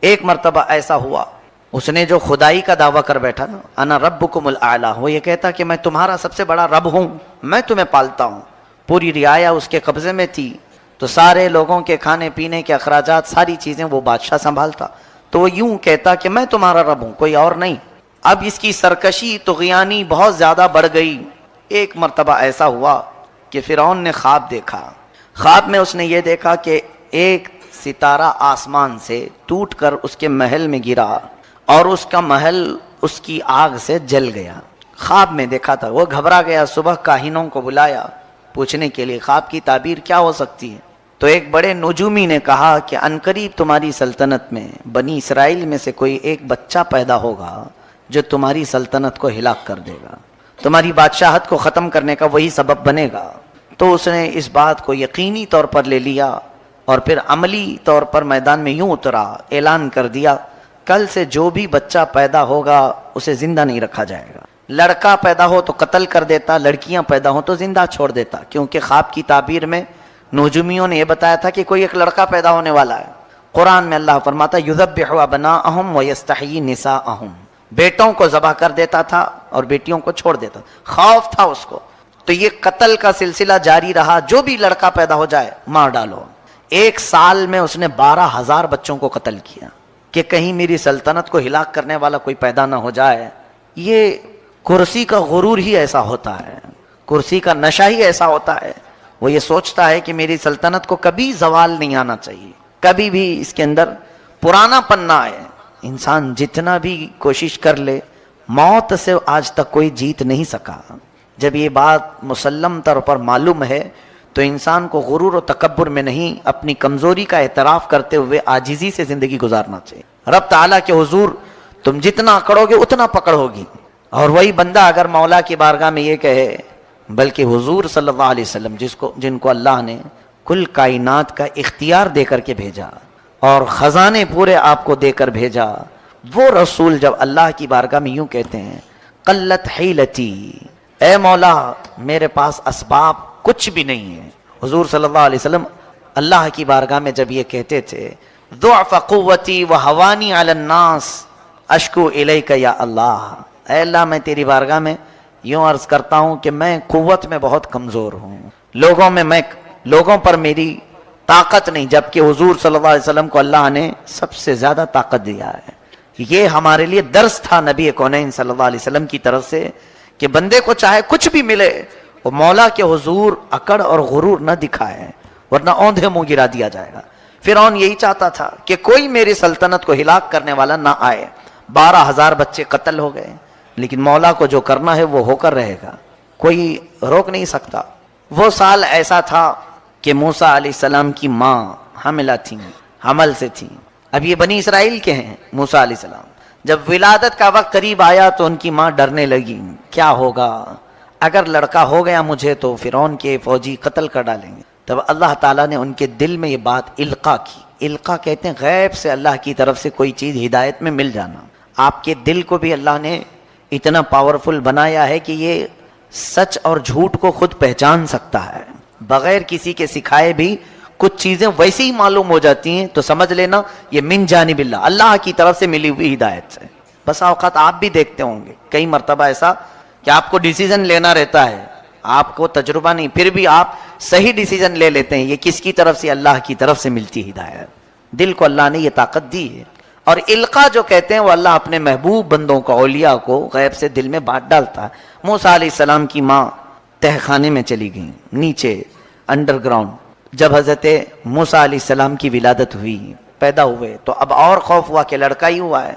ایک مرتبہ ایسا ہوا، اس نے جو خدائی کا دعویٰ کر بیٹھا نا، انا ربکم الاعلی، وہ یہ کہتا کہ میں تمہارا سب سے بڑا رب ہوں، میں تمہیں پالتا ہوں، پوری رعایا اس کے قبضے میں تھی، تو سارے لوگوں کے کھانے پینے کے اخراجات، ساری چیزیں وہ بادشاہ سنبھالتا، تو وہ یوں کہتا کہ میں تمہارا رب ہوں، کوئی اور نہیں۔ اب اس کی سرکشی طغیانی بہت زیادہ بڑھ گئی۔ ایک مرتبہ ایسا ہوا کہ فرعون نے خواب دیکھا، خواب میں اس نے یہ دیکھا کہ ایک ستارہ آسمان سے ٹوٹ کر اس کے محل میں گرا اور اس کا محل اس کی آگ سے جل گیا۔ خواب میں دیکھا تھا، وہ گھبرا گیا، صبح کاہنوں کو بلایا پوچھنے کے لیے خواب کی تعبیر کیا ہو سکتی ہے، تو ایک بڑے نجومی نے کہا کہ عنقریب تمہاری سلطنت میں بنی اسرائیل میں سے کوئی ایک بچہ پیدا ہوگا جو تمہاری سلطنت کو ہلاک کر دے گا، تمہاری بادشاہت کو ختم کرنے کا وہی سبب بنے گا۔ تو اس نے اس بات کو یقینی طور پر لے لیا اور پھر عملی طور پر میدان میں یوں اترا، اعلان کر دیا کل سے جو بھی بچہ پیدا ہوگا اسے زندہ نہیں رکھا جائے گا، لڑکا پیدا ہو تو قتل کر دیتا، لڑکیاں پیدا ہو تو زندہ چھوڑ دیتا، کیونکہ خواب کی تعبیر میں نجومیوں نے یہ بتایا تھا کہ کوئی ایک لڑکا پیدا ہونے والا ہے۔ قرآن میں اللہ فرماتا یذبح ابناءہم ویستحیی نساءہم، بیٹوں کو ذبح کر دیتا تھا اور بیٹیوں کو چھوڑ دیتا، خوف تھا اس کو، تو یہ قتل کا سلسلہ جاری رہا، جو بھی لڑکا پیدا ہو جائے مار ڈالو۔ ایک سال میں اس نے 12,000 بچوں کو قتل کیا کہ کہیں میری سلطنت کو ہلاک کرنے والا کوئی پیدا نہ ہو جائے۔ یہ کرسی کا غرور ہی ایسا ہوتا ہے، کرسی کا نشہ ہی ایسا ہوتا ہے، وہ یہ سوچتا ہے کہ میری سلطنت کو کبھی زوال نہیں آنا چاہیے، کبھی بھی اس کے اندر پرانا پن نہ آئے۔ انسان جتنا بھی کوشش کر لے، موت سے آج تک کوئی جیت نہیں سکا۔ جب یہ بات مسلم طور پر معلوم ہے تو انسان کو غرور و تکبر میں نہیں، اپنی کمزوری کا اعتراف کرتے ہوئے عاجزی سے زندگی گزارنا چاہیے۔ رب تعالیٰ کے حضور تم جتنا اکڑو گے اتنا پکڑ ہوگی، اور وہی بندہ اگر مولا کی بارگاہ میں یہ کہے، بلکہ حضور صلی اللہ علیہ وسلم جن کو اللہ نے کل کائنات کا اختیار دے کر کے بھیجا اور خزانے پورے آپ کو دے کر بھیجا، وہ رسول جب اللہ کی بارگاہ میں یوں کہتے ہیں قلت حیلتی، اے مولا میرے پاس اسباب کچھ بھی نہیں ہے، حضور صلی اللہ علیہ وسلم اللہ کی بارگاہ میں جب یہ کہتے تھے ضعف قوتی وہوانی علی الناس اشکو الیک یا اللہ، اے اللہ میں تیری بارگاہ میں یوں عرض کرتا ہوں کہ میں قوت میں بہت کمزور ہوں، لوگوں پر میری طاقت نہیں، جبکہ حضور صلی اللہ علیہ وسلم کو اللہ نے سب سے زیادہ طاقت دیا ہے۔ یہ ہمارے لیے درس تھا نبی کونین صلی اللہ علیہ وسلم کی طرف سے کہ بندے کو چاہے کچھ بھی ملے وہ مولا کے حضور اکڑ اور غرور نہ دکھائے، ورنہ اوندھے منہ گرا دیا جائے گا۔ فرعون یہی چاہتا تھا کہ کوئی میری سلطنت کو ہلاک کرنے والا نہ آئے۔ 12,000 بچے قتل ہو گئے، لیکن مولا کو جو کرنا ہے وہ ہو کر رہے گا، کوئی روک نہیں سکتا۔ وہ سال ایسا تھا کہ موسیٰ علیہ السلام کی ماں حاملہ تھی، حمل سے تھی۔ اب یہ بنی اسرائیل کے ہیں موسیٰ علیہ السلام، جب ولادت کا وقت قریب آیا تو ان کی ماں ڈرنے لگی، کیا ہوگا اگر لڑکا ہو گیا مجھے تو فرعون کے فوجی قتل کر ڈالیں گے۔ تب اللہ تعالیٰ نے ان کے دل میں یہ بات القا کی۔ القا کہتے ہیں غیب سے اللہ کی طرف سے کوئی چیز ہدایت میں مل جانا۔ آپ کے دل کو بھی اللہ نے اتنا پاورفل بنایا ہے کہ یہ سچ اور جھوٹ کو خود پہچان سکتا ہے، بغیر کسی کے سکھائے بھی کچھ چیزیں ویسے ہی معلوم ہو جاتی ہیں، تو سمجھ لینا یہ من جانب اللہ، اللہ کی طرف سے ملی ہوئی ہدایت سے۔ بس اوقات آپ بھی دیکھتے ہوں گے کئی مرتبہ ایسا کہ آپ کو ڈیسیزن لینا رہتا ہے، آپ کو تجربہ نہیں، پھر بھی آپ صحیح ڈیسیزن لے لیتے ہیں، یہ کس کی طرف سے؟ اللہ کی طرف سے ملتی ہدایت۔ دل کو اللہ نے یہ طاقت دی ہے۔ اور القا جو کہتے ہیں وہ اللہ اپنے محبوب بندوں کو، اولیاء کو غیب سے دل میں بات ڈالتا ہے۔ موسیٰ علیہ السلام کی ماں تہ خانے میں چلی گئیں، نیچے انڈر گراؤنڈ۔ جب حضرت موسیٰ علیہ السلام کی ولادت ہوئی، پیدا ہوئے، تو اب اور خوف ہوا کہ لڑکا ہی ہوا ہے۔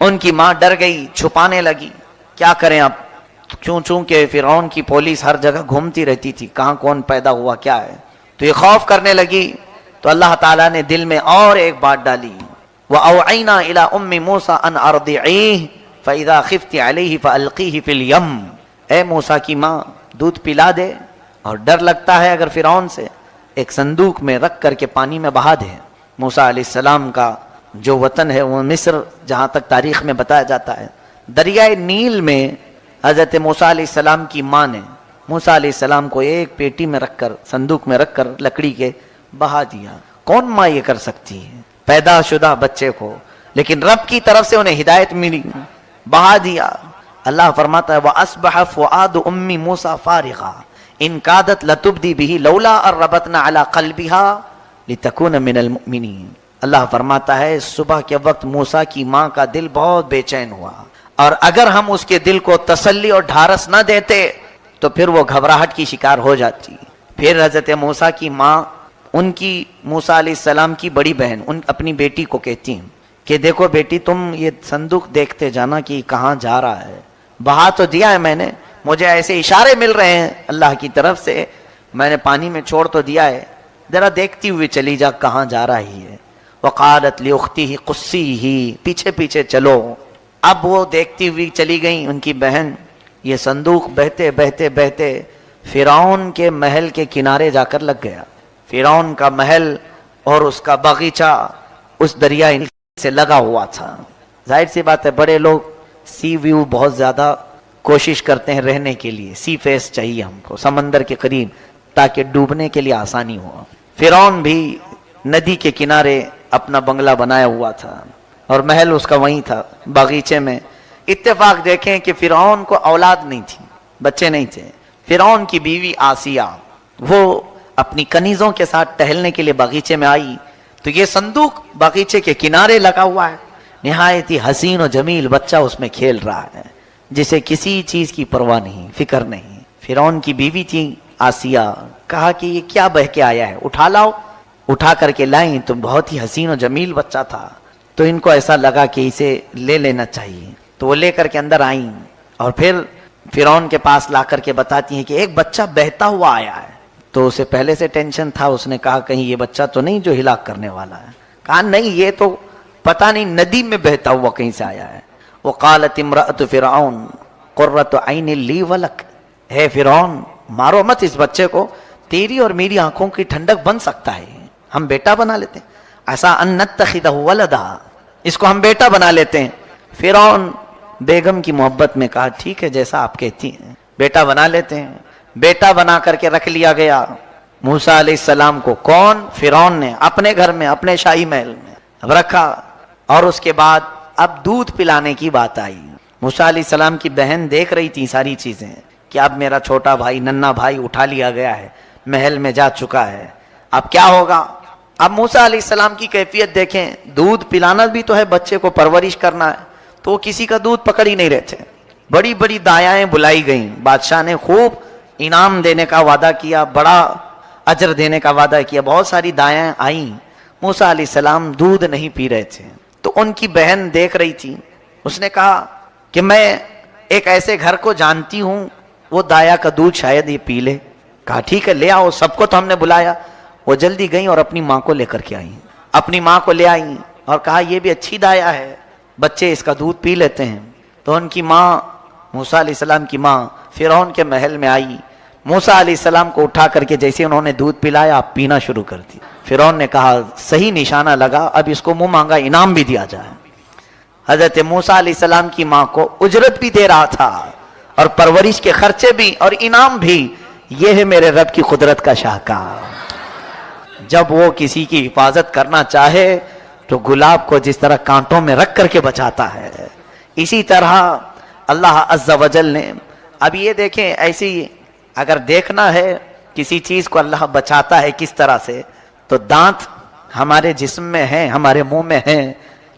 ان کی ماں ڈر گئی، چھپانے لگی، کیا کریں اب؟ چونکہ فرعون کی پولیس ہر جگہ گھومتی رہتی تھی، کہاں کون پیدا ہوا کیا ہے، تو یہ خوف کرنے لگی۔ تو اللہ تعالیٰ نے دل میں اور ایک بات ڈالی، وَأَوْعَيْنَا إِلَىٰ أُمِّ مُوسَىٰ أَنْ أَرْضِعِيهِ فَإِذَا خِفْتِ عَلَيْهِ فَأَلْقِيهِ فِي الْيَمِّ، اے موسیٰ کی ماں دودھ پلا دے، اور ڈر لگتا ہے اگر فرعون سے، ایک صندوق میں رکھ کر کے پانی میں بہا دے۔ موسیٰ علیہ السلام کا جو وطن ہے وہ مصر، جہاں تک تاریخ میں بتایا جاتا ہے، دریائے نیل میں حضرت موسیٰ علیہ السلام کی ماں نے موسیٰ علیہ السلام کو ایک پیٹی میں رکھ کر، صندوق میں رکھ کر لکڑی کے بہا دیا۔ کون ماں یہ کر سکتی ہے؟ پیدا شدہ بچے کو لیکن رب کی طرف سے انہیں ہدایت ملی، بہا دیا۔ اللہ فرماتا ہے وَأَصْبَحَ فُؤَادُ أُمِّ مُوسَى فَارِغًا إِنْ كَادَتْ لَتُبْدِي بِهِ لَوْلَا أَن رَّبَطْنَا عَلَىٰ قَلْبِهَا لِتَكُونَ مِنَ الْمُؤْمِنِينَ۔ اللہ فرماتا ہے صبح کے وقت موسیٰ کی ماں کا دل بہت بے چین ہوا، اور اگر ہم اس کے دل کو تسلی اور ڈھارس نہ دیتے تو پھر وہ گھبراہٹ کی شکار ہو جاتی۔ پھر حضرت موسیٰ کی ماں ان کی موسیٰ علیہ السلام کی بڑی بہن اپنی بیٹی کو کہتی ہیں کہ دیکھو بیٹی تم یہ صندوق دیکھتے جانا کہ کہاں جا رہا ہے، بہا تو دیا ہے میں نے، مجھے ایسے اشارے مل رہے ہیں اللہ کی طرف سے، میں نے پانی میں چھوڑ تو دیا ہے، ذرا دیکھتی ہوئی چلی جا کہاں جا رہی ہے۔ وقالت لأختہ قصیہ، پیچھے پیچھے چلو۔ اب وہ دیکھتی ہوئی چلی گئیں ان کی بہن، یہ صندوق بہتے بہتے بہتے فرعون کے محل کے کنارے جا کر لگ گیا۔ فرعون کا محل اور اس کا باغیچہ اس دریا سے لگا ہوا تھا۔ ظاہر سی بات ہے بڑے لوگ سی ویو بہت زیادہ کوشش کرتے ہیں رہنے کے لیے، سی فیس چاہیے ہم کو سمندر کے قریب تاکہ ڈوبنے کے لیے آسانی ہو۔ فرعون بھی ندی کے کنارے اپنا بنگلہ بنایا ہوا تھا اور محل اس کا وہیں تھا باغیچے میں۔ اتفاق دیکھیں کہ فرعون کو اولاد نہیں تھی، بچے نہیں تھے۔ فرعون کی بیوی آسیہ وہ اپنی کنیزوں کے ساتھ ٹہلنے کے لیے باغیچے میں آئی تو یہ صندوق باغیچے کے کنارے لگا ہوا ہے، نہایت ہی حسین و جمیل بچہ اس میں کھیل رہا ہے جسے کسی چیز کی پرواہ نہیں، فکر نہیں۔ فرعون کی بیوی تھی آسیہ، کہا کہ یہ کیا بہہ کے آیا ہے، اٹھا لاؤ۔ اٹھا کر کے لائیں تو بہت ہی حسین و جمیل بچہ تھا، تو ان کو ایسا لگا کہ اسے لے لینا چاہیے، تو وہ لے کر کے اندر آئیں اور پھر فرعون کے پاس لا کر کے بتاتی ہیں کہ ایک بچہ بہتا ہوا آیا ہے۔ تو اسے پہلے سے ٹینشن تھا، اس نے کہا کہیں یہ بچہ تو نہیں جو ہلاک کرنے والا ہے، کہا نہیں یہ تو پتہ نہیں ندی میں بہتا ہوا کہیں سے آیا ہے۔ وقالت امرأۃ فرعون قرۃ عین لی ولک، ہے فرعون مارو مت اس بچے کو، تیری اور میری آنکھوں کی ٹھنڈک بن سکتا ہے، ہم بیٹا بنا لیتے ہیں، ایسا ان نتخذہ ولدا، اس کو ہم بیٹا بنا لیتے ہیں۔ فرعون بیگم کی محبت میں کہا ٹھیک ہے جیسا آپ کہتی ہیں بیٹا بنا لیتے ہیں۔ بیٹا بنا کر کے رکھ لیا گیا موسیٰ علیہ السلام کو، کون؟ فرعون نے اپنے گھر میں اپنے شاہی محل میں اب رکھا، اور اس کے بعد اب دودھ پلانے کی بات آئی۔ موسیٰ علیہ السلام کی بہن دیکھ رہی تھی ساری چیزیں کہ اب میرا چھوٹا بھائی ننھا بھائی اٹھا لیا گیا ہے، محل میں جا چکا ہے، اب کیا ہوگا؟ اب موسیٰ علیہ السلام کی کیفیت دیکھیں، دودھ پلانا بھی تو ہے، بچے کو پرورش کرنا ہے، تو وہ کسی کا دودھ پکڑ ہی نہیں رہتے۔ بڑی بڑی دایائیں بلائی گئیں، بادشاہ نے خوب انعام دینے کا وعدہ کیا، بڑا اجر دینے کا وعدہ کیا، بہت ساری دایائیں آئیں، موسیٰ علیہ السلام دودھ نہیں پی رہے تھے۔ تو ان کی بہن دیکھ رہی تھی، اس نے کہا کہ میں ایک ایسے گھر کو جانتی ہوں وہ دایا کا دودھ شاید یہ پی لے۔ کہا ٹھیک ہے لے آؤ، سب کو تو ہم نے بلایا۔ وہ جلدی گئیں اور اپنی ماں کو لے کر کے آئیں، اپنی ماں کو لے آئیں اور کہا یہ بھی اچھی دایا ہے، بچے اس کا دودھ پی لیتے ہیں۔ تو ان کی ماں موسیٰ علیہ السلام کی ماں فرعون کے محل میں آئی، موسیٰ علیہ السلام کو اٹھا کر کے جیسے انہوں نے دودھ پلایا پینا شروع کر دی۔ فرعون نے کہا صحیح نشانہ لگا، اب اس کو منہ مانگا انعام بھی دیا جائے۔ حضرت موسیٰ علیہ السلام کی ماں کو اجرت بھی دے رہا تھا اور پرورش کے خرچے بھی اور انعام بھی۔ یہ ہے میرے رب کی قدرت کا شاہکار، جب وہ کسی کی حفاظت کرنا چاہے تو گلاب کو جس طرح کانٹوں میں رکھ کر کے بچاتا ہے، اسی طرح اللہ عز و جل نے۔ اب یہ دیکھیں ایسی اگر دیکھنا ہے کسی چیز کو اللہ بچاتا ہے کس طرح سے، تو دانت ہمارے جسم میں ہیں، ہمارے منہ میں ہیں،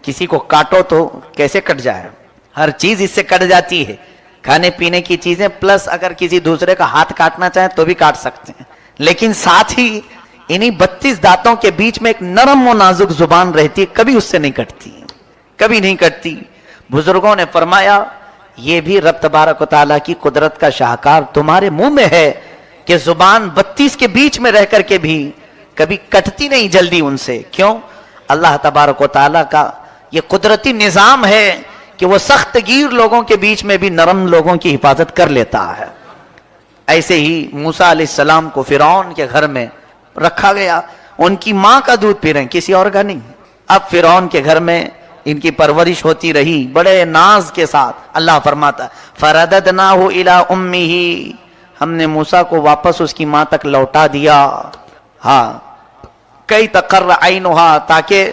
کسی کو کاٹو تو کیسے کٹ جائے، ہر چیز اس سے کٹ جاتی ہے، کھانے پینے کی چیزیں، پلس اگر کسی دوسرے کا ہاتھ کاٹنا چاہیں تو بھی کاٹ سکتے ہیں، لیکن ساتھ ہی انہی 32 دانتوں کے بیچ میں ایک نرم و نازک زبان رہتی ہے، کبھی اس سے نہیں کٹتی، کبھی نہیں کٹتی۔ بزرگوں نے فرمایا یہ بھی رب تبارک و تعالیٰ کی قدرت کا شاہکار تمہارے منہ میں ہے کہ زبان 32 کے بیچ میں رہ کر کے بھی کبھی کٹتی نہیں جلدی ان سے۔ کیوں؟ اللہ تبارک و تعالیٰ کا یہ قدرتی نظام ہے کہ وہ سخت گیر لوگوں کے بیچ میں بھی نرم لوگوں کی حفاظت کر لیتا ہے۔ ایسے ہی موسیٰ علیہ السلام کو فرعون کے گھر میں رکھا گیا، ان کی ماں کا دودھ پی رہے ہیں، کسی اور کا نہیں۔ اب فرعون کے گھر میں ان کی پرورش ہوتی رہی بڑے ناز کے ساتھ۔ اللہ فرماتا فَرَدَدْنَاهُ إِلَىٰ أُمِّهِ، ہم نے موسیٰ کو واپس اس کی ماں تک لوٹا دیا، ہاں، کئی تقر عینها، تاکہ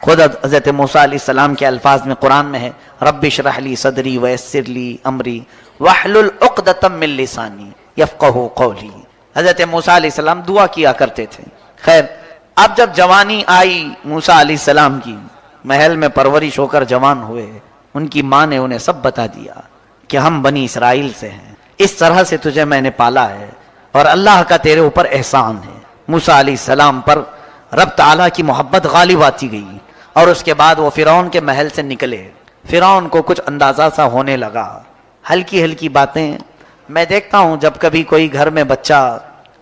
خود حضرت موسیٰ علیہ السلام کے الفاظ میں قرآن میں ہے رب اشرح لی صدری ویسر لی امری واحلل عقدۃ من لسانی یفقہوا قولی. حضرت موسیٰ علیہ السلام دعا کیا کرتے تھے. خیر اب جب جوانی آئی موسیٰ علیہ السلام کی، محل میں پرورش ہو کر جوان ہوئے، ان کی ماں نے انہیں سب بتا دیا کہ ہم بنی اسرائیل سے ہیں، اس طرح سے تجھے میں نے پالا ہے اور اللہ کا تیرے اوپر احسان ہے. موسیٰ علیہ السلام پر رب تعالیٰ کی محبت غالب آتی گئی اور اس کے بعد وہ فرعون کے محل سے نکلے. فرعون کو کچھ اندازہ سا ہونے لگا، ہلکی ہلکی باتیں. میں دیکھتا ہوں جب کبھی کوئی گھر میں بچہ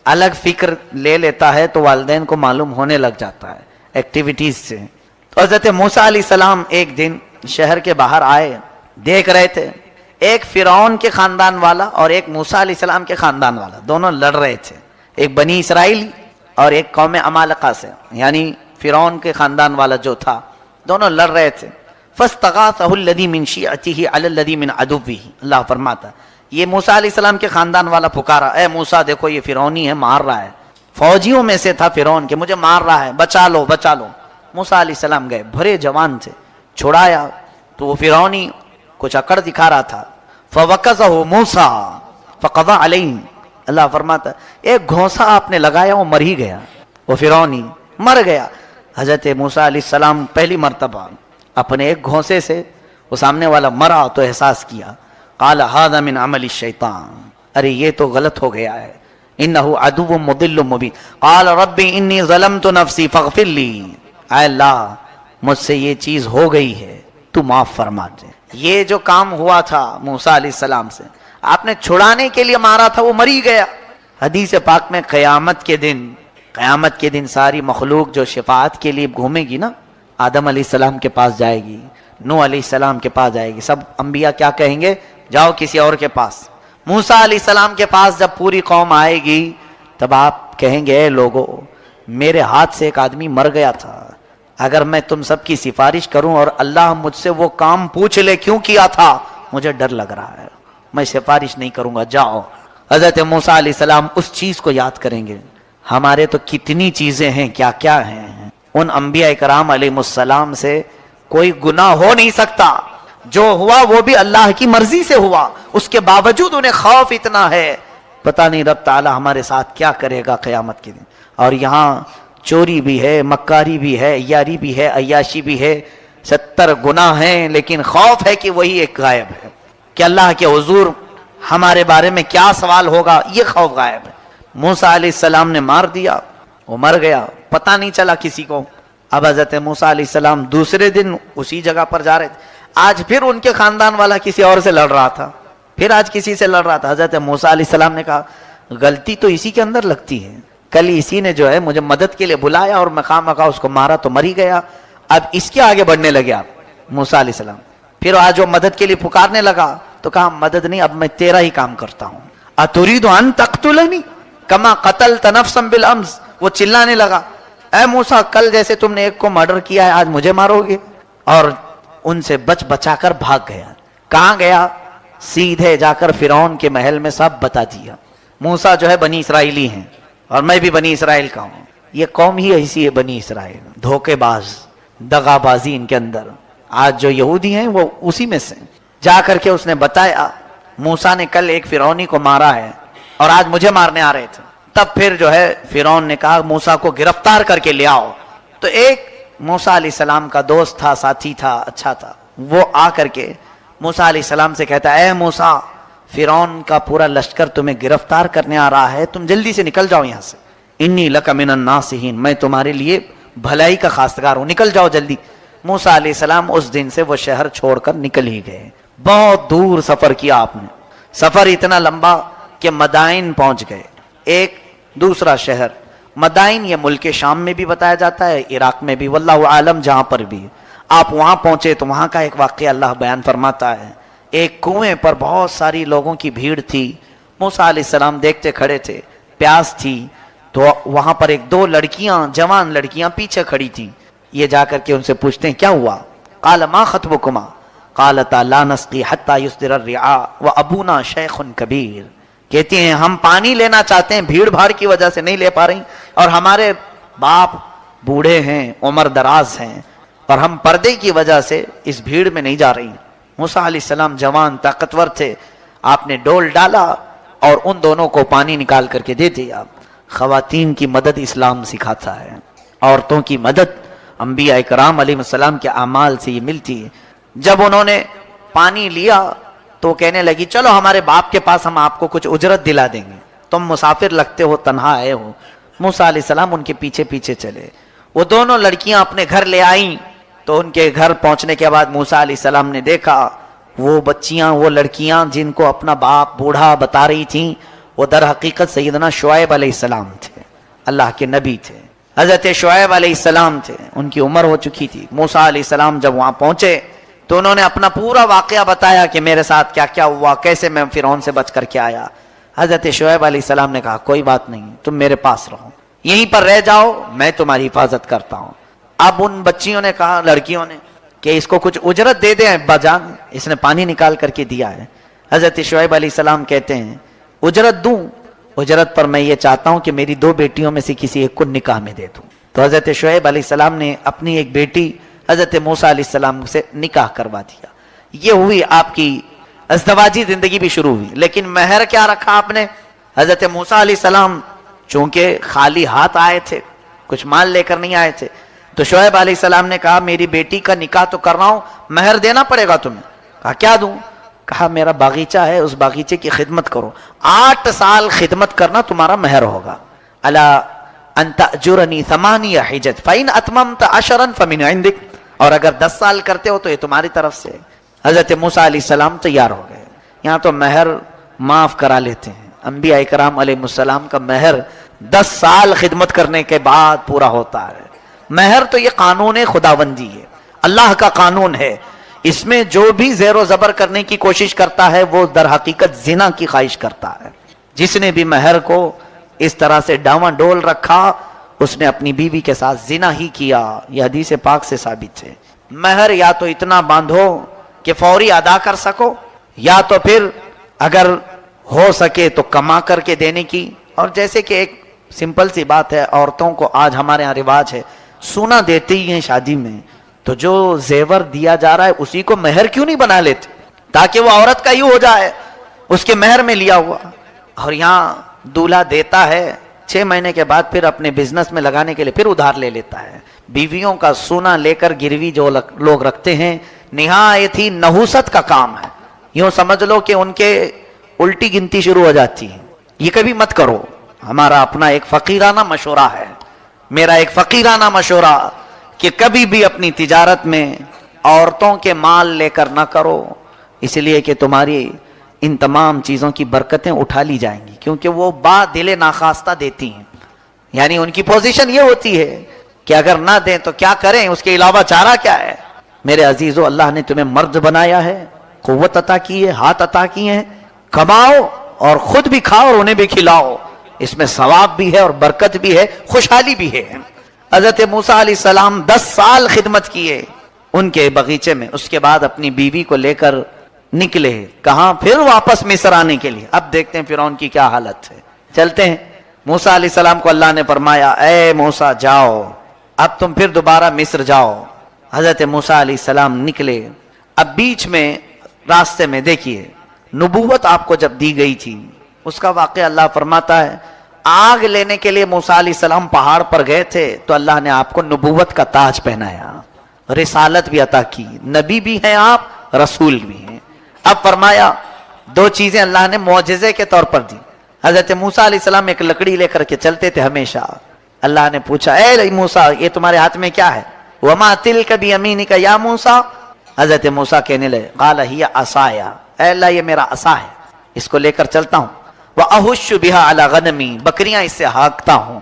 الگ فکر لے لیتا ہے تو والدین کو معلوم ہونے لگ جاتا ہے ایکٹیویٹیز سے. تو حضرت موسیٰ علیہ السلام ایک دن شہر کے باہر آئے، دیکھ رہے تھے ایک فرعون کے خاندان والا اور ایک موسیٰ علیہ السلام کے خاندان والا دونوں لڑ رہے تھے، ایک بنی اسرائیل اور ایک قوم عمالقہ سے، یعنی فرعون کے خاندان والا جو تھا، دونوں لڑ رہے تھے. فاستغاثه الذي من شيعته على الذي من عدوه. اللہ فرماتا یہ موسیٰ علیہ السلام کے خاندان والا پکارا، اے موسیٰ دیکھو یہ فرعونی ہے، مار رہا ہے، فوجیوں میں سے تھا فرعون کہ مجھے مار رہا ہے، بچا لو بچا لو. موسیٰ علیہ السلام گئے، بھرے جوان سے چھڑایا تو وہ فرعونی کچھ اکڑ دکھا رہا تھا. فوقظه موسیٰ فقضى علیہ. اللہ فرماتا ایک گھونسا آپ نے لگایا وہ مر ہی گیا، وہ فرعونی مر گیا. حضرت موسیٰ علیہ السلام پہلی مرتبہ اپنے ایک گھونسے سے وہ سامنے والا مرا تو احساس کیا. قال هذا من عمل الشیطان، ارے یہ تو غلط ہو گیا ہے، انه عدو مضل مبین. قال رب انی ظلمت نفسی فاغفر لی. اے اللہ مجھ سے یہ چیز ہو گئی ہے تو معاف فرما دے. یہ جو کام ہوا تھا موسیٰ علیہ السلام سے، آپ نے چھڑانے کے لیے مارا تھا، وہ مر ہی گیا. حدیث پاک میں قیامت کے دن ساری مخلوق جو شفاعت کے لیے گھومے گی نا، آدم علیہ السلام کے پاس جائے گی، نوح علیہ السلام کے پاس جائے گی، سب انبیاء کیا کہیں گے؟ جاؤ کسی اور کے پاس. موسیٰ علیہ السلام کے پاس جب پوری قوم آئے گی تب آپ کہیں گے اے لوگو میرے ہاتھ سے ایک آدمی مر گیا تھا، اگر میں تم سب کی سفارش کروں اور اللہ مجھ سے وہ کام پوچھ لے کیوں کیا تھا، مجھے ڈر لگ رہا ہے، میں سفارش نہیں کروں گا، جاؤ. حضرت موسیٰ علیہ السلام اس چیز کو یاد کریں گے. ہمارے تو کتنی چیزیں ہیں، کیا کیا ہیں. ان انبیاء کرام علیہ السلام سے کوئی گناہ ہو نہیں سکتا، جو ہوا وہ بھی اللہ کی مرضی سے ہوا، اس کے باوجود انہیں خوف اتنا ہے، پتہ نہیں رب تعالی ہمارے ساتھ کیا کرے گا قیامت کے دن. اور یہاں چوری بھی ہے، مکاری بھی ہے، یاری بھی ہے، عیاشی بھی ہے، 70 گناہ ہیں، لیکن خوف ہے کہ وہی ایک غائب ہے کہ اللہ کے حضور ہمارے بارے میں کیا سوال ہوگا، یہ خوف غائب ہے. موسیٰ علیہ السلام نے مار دیا، وہ مر گیا، پتہ نہیں چلا کسی کو. اب حضرت موسیٰ علیہ السلام دوسرے دن اسی جگہ پر جا رہے تھے، آج پھر ان کے خاندان والا کسی اور سے لڑ رہا تھا، پھر آج کسی سے لڑ رہا تھا. حضرت موسیٰ علیہ السلام نے کہا غلطی تو اسی کے اندر لگتی ہے، کل اسی نے جو ہے مجھے مدد کے لیے بلایا اور میں خواہ اس کو مارا تو مر ہی گیا، اب اس کے آگے بڑھنے لگے آپ. موسیٰ علیہ السلام پھر آج وہ مدد کے لیے پکارنے لگا تو کہا مدد نہیں، اب میں تیرا ہی کام کرتا ہوں. اتريد ان تقتلنی کما قتلت نفسا بالامس. وہ چلانے لگا اے موسیٰ کل جیسے تم نے ایک کو مرڈر کیا ہے آج مجھے مارو گے. اور ان سے بچا کر بھاگ گیا. کہاں گیا؟ سیدھے جا کر فرعون کے محل میں سب بتا دیا. موسیٰ جو ہے بنی اسرائیلی ہیں اور میں بھی بنی اسرائیل کا ہوں. یہ قوم ہی ایسی ہے بنی اسرائیل، دھوکے باز، دغا بازی ان کے اندر. آج جو یہودی ہیں وہ اسی میں سے. جا کر کے اس نے بتایا موسیٰ نے کل ایک فرعونی کو مارا ہے اور آج مجھے مارنے آ رہے تھے. تب پھر جو ہے فرعون نے کہا موسیٰ کو گرفتار کر کے لے آؤ. تو ایک موسیٰ علیہ السلام کا دوست تھا، ساتھی تھا، اچھا تھا، وہ آ کر کے موسیٰ علیہ السلام سے کہتا ہے اے موسیٰ فرعون کا پورا لشکر تمہیں گرفتار کرنے آ رہا ہے، تم جلدی سے نکل جاؤ یہاں سے. انی لک من الناصحین، میں تمہارے لیے بھلائی کا خواستگار ہوں، نکل جاؤ جلدی. موسیٰ علیہ السلام اس دن سے وہ شہر چھوڑ کر نکل ہی گئے. بہت دور سفر کیا آپ نے، سفر اتنا لمبا کہ مدائن پہنچ گئے. ایک دوسرا شہر مدائن، یہ ملک شام میں بھی بتایا جاتا ہے، عراق میں بھی، واللہ عالم جہاں پر بھی. آپ وہاں پہنچے تو وہاں کا ایک واقعہ اللہ بیان فرماتا ہے. ایک کنویں پر بہت ساری لوگوں کی بھیڑ تھی. موسیٰ علیہ السلام دیکھتے کھڑے تھے، پیاس تھی، تو وہاں پر ایک دو لڑکیاں، جوان لڑکیاں پیچھے کھڑی تھیں. یہ جا کر کے ان سے پوچھتے ہیں کیا ہوا؟ قال ما خطبکما قالتا لا نسقی حتی یصدر الرعاء وابونا شیخ کبیر. کہتے ہیں ہم پانی لینا چاہتے ہیں، بھیڑ بھاڑ کی وجہ سے نہیں لے پا رہی، اور ہمارے باپ بوڑھے ہیں، عمر دراز ہیں، اور ہم پردے کی وجہ سے اس بھیڑ میں نہیں جا رہی. موسیٰ علیہ السلام جوان طاقتور تھے, آپ نے ڈول ڈالا اور ان دونوں کو پانی نکال کر کے دے دیا. خواتین کی مدد اسلام سکھاتا ہے, عورتوں کی مدد انبیاء اکرام علیہ السلام کے اعمال سے یہ ملتی ہے. جب انہوں نے پانی لیا تو کہنے لگی چلو ہمارے باپ کے پاس ہم آپ کو کچھ اجرت دلا دیں گے, تم مسافر لگتے ہو, تنہا آئے ہو. موسیٰ علیہ السلام ان کے پیچھے پیچھے چلے. وہ دونوں لڑکیاں اپنے گھر لے آئیں تو ان کے گھر پہنچنے کے بعد موسیٰ علیہ السلام نے دیکھا وہ بچیاں, وہ لڑکیاں جن کو اپنا باپ بوڑھا بتا رہی تھیں, وہ در حقیقت سیدنا شعیب علیہ السلام تھے, اللہ کے نبی تھے, حضرت شعیب علیہ السلام تھے. ان کی عمر ہو چکی تھی. موسیٰ علیہ السلام جب وہاں پہنچے تو انہوں نے اپنا پورا واقعہ بتایا کہ میرے ساتھ کیا کیا ہوا, کیسے میں فرعون سے بچ کر کے آیا. حضرت شعیب علیہ السلام نے کہا کوئی بات نہیں, تم میرے پاس رہو, یہیں پر رہ جاؤ, میں تمہاری حفاظت کرتا ہوں. اب ان بچیوں نے کہا, لڑکیوں نے, کہ اس کو کچھ اجرت دے دیں ابا جان, اس نے پانی نکال کر کے دیا ہے. حضرت شعیب علیہ السلام کہتے ہیں اجرت دوں؟ اجرت پر میں یہ چاہتا ہوں کہ میری 2 بیٹیوں میں سے کسی ایک کو نکاح میں دے دوں. تو حضرت شعیب علیہ السلام نے اپنی ایک بیٹی حضرت موسیٰ علیہ السلام سے نکاح کروا دیا. یہ ہوئی آپ کی ازدواجی زندگی بھی شروع ہوئی. لیکن مہر کیا رکھا آپ نے؟ حضرت موسیٰ علیہ السلام چونکہ خالی ہاتھ آئے تھے, کچھ مال لے کر نہیں آئے تھے, تو شعیب علیہ السلام نے کہا میری بیٹی کا نکاح تو کر رہا ہوں, مہر دینا پڑے گا تمہیں. کہا کیا دوں؟ کہا میرا باغیچہ ہے, اس باغیچے کی خدمت کرو, 8 سال خدمت کرنا تمہارا مہر ہوگا. الا ان تأجرنی 8 حجج فإن اتممت 10 فمن عندک, اور اگر 10 سال کرتے ہو تو یہ تمہاری طرف سے. حضرت موسیٰ علیہ السلام تیار ہو گئے. یہاں تو مہر معاف کرا لیتے ہیں. انبیاء اکرام علیہ السلام کا مہر 10 سال خدمت کرنے کے بعد پورا ہوتا ہے. مہر تو یہ قانون خداوندی ہے, اللہ کا قانون ہے. اس میں جو بھی زیر و زبر کرنے کی کوشش کرتا ہے وہ در حقیقت زنا کی خواہش کرتا ہے. جس نے بھی مہر کو اس طرح سے ڈاواں ڈول رکھا اس نے اپنی بیوی کے ساتھ زنا ہی کیا. یہ حدیث پاک سے ثابت ہے. مہر یا تو اتنا باندھو کہ فوری ادا کر سکو, یا تو پھر اگر ہو سکے تو کما کر کے دینے کی. اور جیسے کہ ایک سمپل سی بات ہے, عورتوں کو آج ہمارے ہاں رواج ہے سونا دیتے ہی ہیں شادی میں, تو جو زیور دیا جا رہا ہے اسی کو مہر کیوں نہیں بنا لیتے تاکہ وہ عورت کا ہی ہو جائے, اس کے مہر میں لیا ہوا. اور یہاں دولہا دیتا ہے 6 مہینے کے بعد پھر اپنے بزنس میں لگانے کے لیے پھر ادھار لے لیتا ہے. بیویوں کا سونا لے کر گروی جو لوگ رکھتے ہیں نہایت ہی نحوست کا کام ہے. یوں سمجھ لو کہ ان کے الٹی گنتی شروع ہو جاتی ہے. یہ کبھی مت کرو. ہمارا اپنا ایک فقیرانہ مشورہ ہے, میرا ایک فقیرانہ مشورہ, کہ کبھی بھی اپنی تجارت میں عورتوں کے مال لے کر نہ کرو, اس لیے کہ تمہاری ان تمام چیزوں کی برکتیں اٹھا لی جائیں گی, کیونکہ وہ با دل ناخواستہ دیتی ہیں. یعنی ان کی پوزیشن یہ ہوتی ہے کہ اگر نہ دیں تو کیا کریں, اس کے علاوہ چارہ کیا ہے. میرے عزیزو, اللہ نے تمہیں مرد بنایا ہے, قوت عطا کی ہے, ہاتھ عطا کیے ہیں, کماؤ اور خود بھی کھاؤ اور انہیں بھی کھلاؤ. اس میں ثواب بھی ہے اور برکت بھی ہے, خوشحالی بھی ہے. حضرت موسیٰ علیہ السلام 10 سال خدمت کیے ان کے باغیچے میں. اس کے بعد اپنی بیوی کو لے کر نکلے, کہاں؟ پھر واپس مصر آنے کے لیے. اب دیکھتے ہیں فرعون کی کیا حالت ہے. چلتے ہیں. موسیٰ علیہ السلام کو اللہ نے فرمایا اے موسیٰ جاؤ, اب تم پھر دوبارہ مصر جاؤ. حضرت موسیٰ علیہ السلام نکلے. اب بیچ میں راستے میں دیکھیے نبوت آپ کو جب دی گئی تھی اس کا واقعہ اللہ فرماتا ہے, آگ لینے کے لیے موسیٰ علیہ السلام پہاڑ پر گئے تھے تو اللہ نے آپ کو نبوت کا تاج پہنایا, رسالت بھی عطا کی, نبی بھی ہیں آپ, رسول بھی ہیں. اب فرمایا 2 چیزیں اللہ نے معجزے کے طور پر دی. حضرت موسیٰ علیہ السلام ایک لکڑی لے کر کے چلتے تھے ہمیشہ. اللہ نے پوچھا اے موسیٰ یہ تمہارے ہاتھ میں کیا ہے؟ وما تلک بیمینک یا موسیٰ. حضرت موسیٰ کہنے لگے قال ہی عصایا, اے اللہ یہ میرا عصا ہے, اس کو لے کر چلتا ہوں. وَأَهُشُّ بِهَا عَلَى غَنَمِي, بکریاں اس سے ہانکتا ہوں.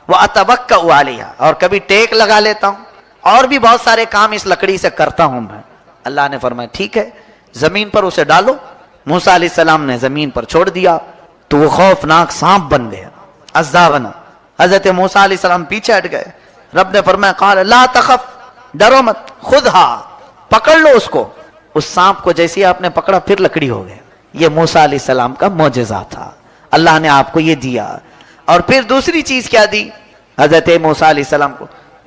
وَأَتَوَكَّأُ عَلَيْهَا, اور کبھی ٹیک لگا لیتا ہوں, اور بھی بہت سارے کام اس لکڑی سے کرتا ہوں میں. اللہ نے فرمایا ٹھیک ہے زمین پر اسے ڈالو. موسیٰ علیہ السلام نے زمین پر چھوڑ دیا تو وہ خوفناک سانپ بن گیا, ازداغنا. حضرت موسیٰ علیہ السلام پیچھے ہٹ گئے. رب نے فرمایا قال لا تخف, ڈرو مت, خذها, پکڑ لو اس کو. اس سانپ کو جیسے آپ نے پکڑا پھر لکڑی ہو گئے. یہ موسیٰ علیہ السلام کا معجزہ تھا, اللہ نے آپ کو یہ دیا. اور پھر دوسری چیز کیا دی حضرت موسیٰ علیہ السلام کو,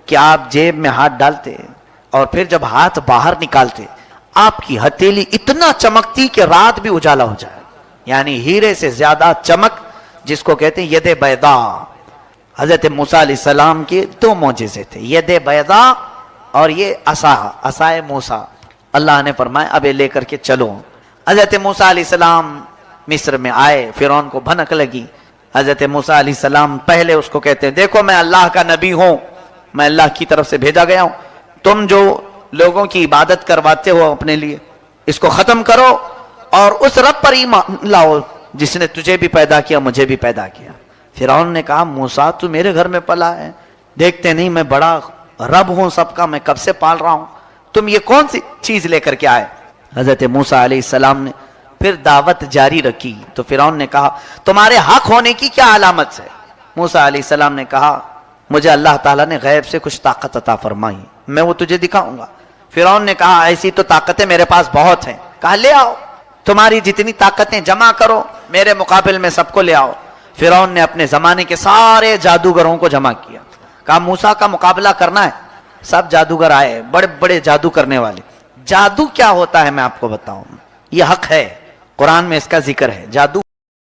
کہ آپ جیب میں ہاتھ ڈالتے اور پھر جب ہاتھ باہر نکالتے آپ کی ہتھیلی اتنا چمکتی کہ رات بھی اجالا ہو جائے، یعنی ہیرے سے زیادہ چمک، جس کو کہتے ہیں ید بیضا۔ حضرت موسیٰ علیہ السلام کے دو معجزے تھے، ید بیضا اور یہ عصائے موسیٰ۔ اللہ نے فرمایا اب یہ لے کر کے چلو۔ حضرت موسیٰ علیہ السلام مصر میں آئے، فرعون کو بھنک لگی۔ حضرت موسیٰ علیہ السلام پہلے اس کو کہتے ہیں دیکھو میں اللہ کا نبی ہوں، میں اللہ کی طرف سے بھیجا گیا ہوں، تم جو لوگوں کی عبادت کرواتے ہو اپنے لیے اس کو ختم کرو اور اس رب پر ایمان لاؤ جس نے تجھے بھی پیدا کیا مجھے بھی پیدا کیا۔ فرعون نے کہا موسیٰ تو میرے گھر میں پلا ہے، دیکھتے نہیں میں بڑا رب ہوں سب کا، میں کب سے پال رہا ہوں، تم یہ کون سی چیز لے کر کے آئے؟ حضرت موسیٰ علیہ السلام نے پھر دعوت جاری رکھی تو فرعون نے کہا تمہارے حق ہونے کی کیا علامت ہے؟ موسیٰ علیہ السلام نے کہا مجھے اللہ تعالیٰ نے غیب سے کچھ طاقت عطا فرمائی، میں وہ تجھے دکھاؤں گا۔ فرعون نے کہا ایسی تو طاقتیں میرے پاس بہت ہیں۔ کہا لے آؤ، تمہاری جتنی طاقتیں جمع کرو میرے مقابل میں سب کو لے آؤ۔ فرعون نے اپنے زمانے کے سارے جادوگروں کو جمع کیا، کہا موسیٰ کا مقابلہ کرنا ہے۔ سب جادوگر آئے، بڑے بڑے جادو کرنے والے۔ جادو کیا ہوتا ہے میں آپ کو بتاؤں، یہ حق ہے، قرآن میں اس کا ذکر ہے۔ جادو